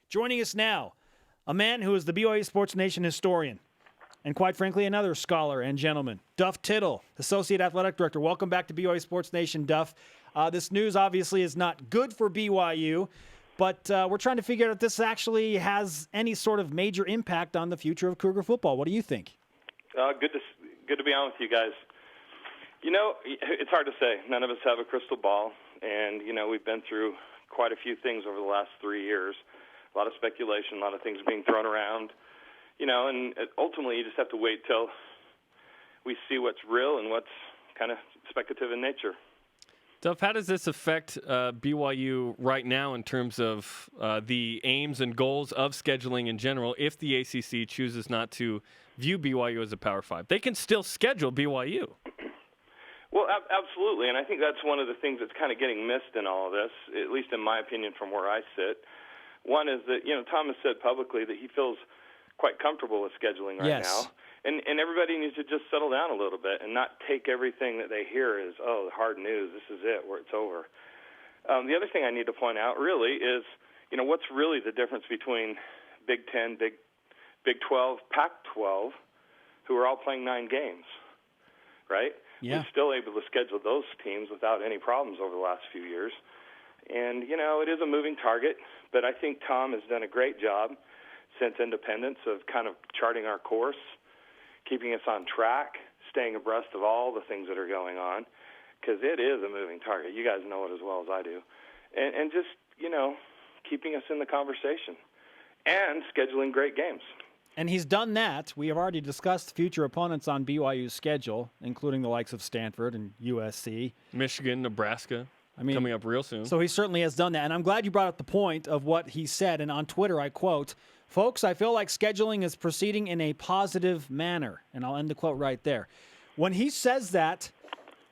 Joining us now, a man who is the BYU Sports Nation historian, and quite frankly, another scholar and gentleman, Duff Tittle, Associate Athletic Director. Welcome back to BYU Sports Nation, Duff. This news obviously is not good for BYU, but we're trying to figure out if this actually has any sort of major impact on the future of Cougar football. What do you think? Good to be on with you guys. You know, it's hard to say. None of us have a crystal ball, and, you know, we've been through quite a few things over the last 3 years. A lot of speculation, a lot of things being thrown around, you know, and ultimately you just have to wait till we see what's real and what's kind of speculative in nature. Duff, how does this affect BYU right now in terms of the aims and goals of scheduling in general if the ACC chooses not to view BYU as a Power 5? They can still schedule BYU. Well, absolutely, and I think that's one of the things that's kind of getting missed in all of this, at least in my opinion from where I sit. One is that, you know, Tom has said publicly that he feels quite comfortable with scheduling right now. And everybody needs to just settle down a little bit and not take everything that they hear as, oh, hard news, this is it, where it's over. The other thing I need to point out really is, you know, what's really the difference between Big 10, Big 12, Pac-12, who are all playing 9 games, right? Yeah. We're still able to schedule those teams without any problems over the last few years. And, you know, it is a moving target, but I think Tom has done a great job since independence of kind of charting our course, keeping us on track, staying abreast of all the things that are going on, because it is a moving target. You guys know it as well as I do. And just, you know, keeping us in the conversation and scheduling great games. And he's done that. We have already discussed future opponents on BYU's schedule, including the likes of Stanford and USC. Michigan, Nebraska. Coming up real soon. So he certainly has done that. And I'm glad you brought up the point of what he said. And on Twitter, I quote, "Folks, I feel like scheduling is proceeding in a positive manner." And I'll end the quote right there. When he says that,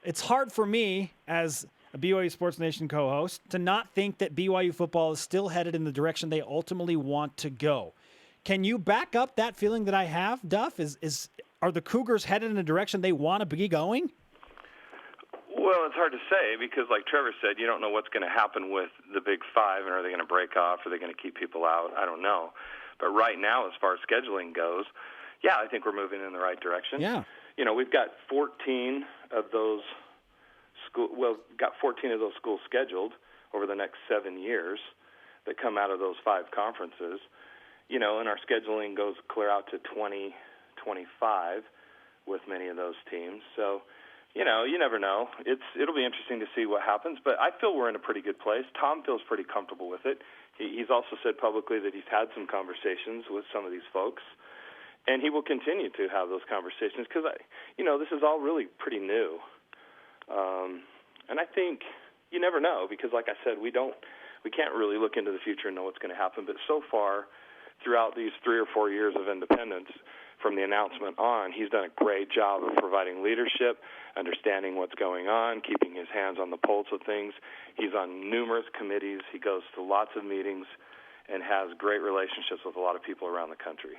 it's hard for me as a BYU Sports Nation co-host to not think that BYU football is still headed in the direction they ultimately want to go. Can you back up that feeling that I have, Duff? Are the Cougars headed in a direction they want to be going? Well, it's hard to say because, like Trevor said, you don't know what's going to happen with the Big 5, and are they going to break off? Are they going to keep people out? I don't know. But right now, as far as scheduling goes, yeah, I think we're moving in the right direction. Yeah. You know, we've got 14 of those schools scheduled over the next 7 years that come out of those 5 conferences. You know, and our scheduling goes clear out to 2025 with many of those teams. So, you know, you never know. It'll be interesting to see what happens, but I feel we're in a pretty good place. Tom feels pretty comfortable with it. He's also said publicly that he's had some conversations with some of these folks, and he will continue to have those conversations because, you know, this is all really pretty new. And I think you never know because, like I said, we can't really look into the future and know what's going to happen. But so far, throughout these 3 or 4 years of independence, from the announcement on, he's done a great job of providing leadership, understanding what's going on, keeping his hands on the pulse of things. He's on numerous committees. He goes to lots of meetings and has great relationships with a lot of people around the country.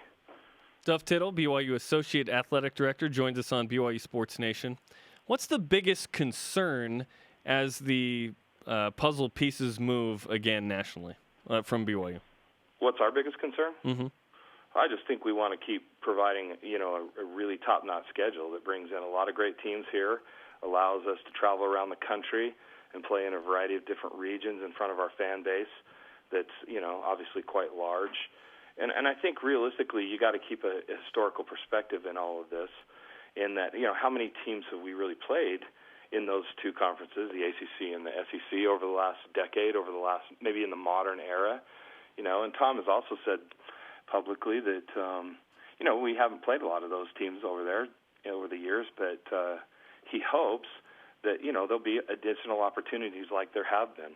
Duff Tittle, BYU Associate Athletic Director, joins us on BYU Sports Nation. What's the biggest concern as the puzzle pieces move again nationally from BYU? What's our biggest concern? Mm-hmm. I just think we want to keep providing, you know, a really top-notch schedule that brings in a lot of great teams here, allows us to travel around the country and play in a variety of different regions in front of our fan base that's, you know, obviously quite large. And I think realistically you got to keep a historical perspective in all of this in that, you know, how many teams have we really played in those 2 conferences, the ACC and the SEC, over the last decade, over the last maybe in the modern era, you know, and Tom has also said publicly that, you know, we haven't played a lot of those teams over there over the years, but he hopes that, you know, there'll be additional opportunities like there have been.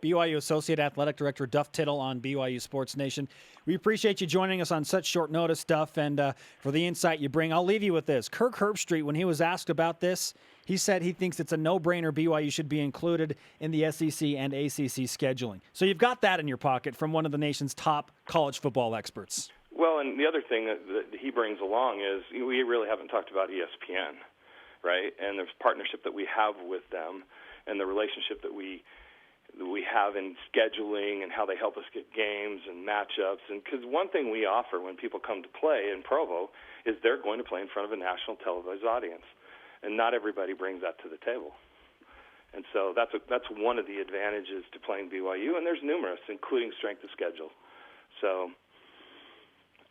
BYU Associate Athletic Director Duff Tittle on BYU Sports Nation. We appreciate you joining us on such short notice, Duff, and for the insight you bring. I'll leave you with this. Kirk Herbstreit, when he was asked about this, he said he thinks it's a no-brainer BYU should be included in the SEC and ACC scheduling. So you've got that in your pocket from one of the nation's top college football experts. Well, and the other thing that he brings along is we really haven't talked about ESPN, right? And there's partnership that we have with them. and the relationship that we have in scheduling and how they help us get games and matchups. And because one thing we offer when people come to play in Provo is they're going to play in front of a national televised audience, and not everybody brings that to the table. And so that's one of the advantages to playing BYU, and there's numerous, including strength of schedule. So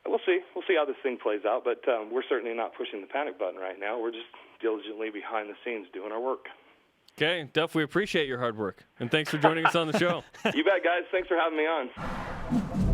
we'll see how this thing plays out, but we're certainly not pushing the panic button right now. We're just diligently behind the scenes doing our work. Okay, Duff, we appreciate your hard work, and thanks for joining us on the show. You bet, guys. Thanks for having me on.